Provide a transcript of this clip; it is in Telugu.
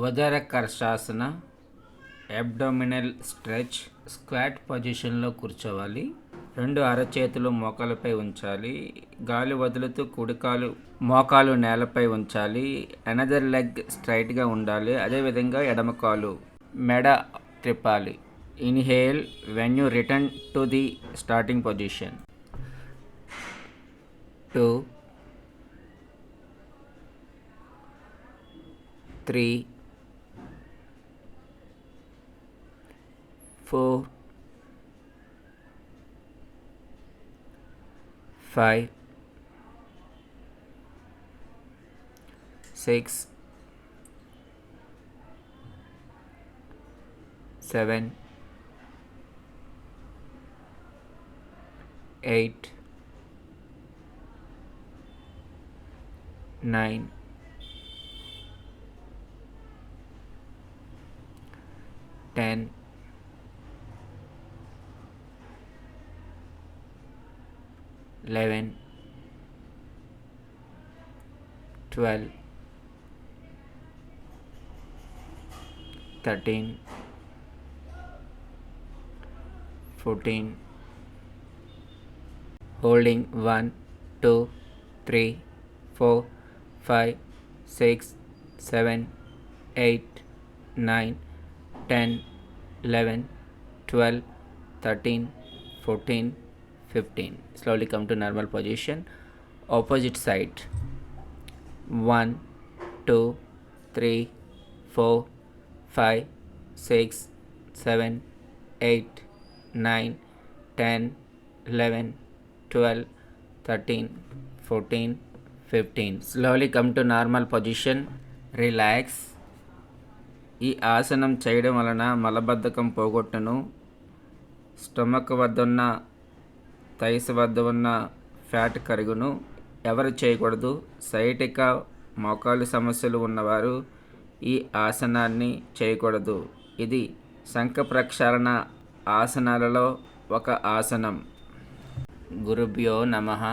ఉదరకర్షాసన, అబ్డోమినల్ స్ట్రెచ్. స్క్వాట్ పొజిషన్లో కూర్చోవాలి. 2 అరచేతులు మోకాలపై ఉంచాలి. గాలి వదులుతూ కుడికాలు మోకాలు నేలపై ఉంచాలి. అనదర్ లెగ్ స్ట్రైట్గా ఉండాలి. అదేవిధంగా ఎడమ కాలు మెడ త్రిప్పాలి. Inhale when you return to the starting position. 2 3 4 5 6 7 8 9 10 11 12 13 14. Holding 1 2 3 4 5 6 7 8 9 10 11 12 13 14 15. Slowly come to normal position. Opposite side. 1 2 3 4 5 6 7 8 9 10 11 12 13 14 15. Slowly come to normal position. Relax. ఈ ఆసనం చేయడం వలన మలబద్ధకం పోగొట్టును. స్టమక్ వద్ద ఉన్న థైస్ వద్ద ఉన్న ఫ్యాట్ కరుగును. ఎవరు చేయకూడదు. సైటిక మోకాలు సమస్యలు ఉన్నవారు ఈ ఆసనాన్ని చేయకూడదు. ఇది శంఖ ప్రక్షాళన ఆసనాలలో ఒక ఆసనం. గురుభ్యో నమః.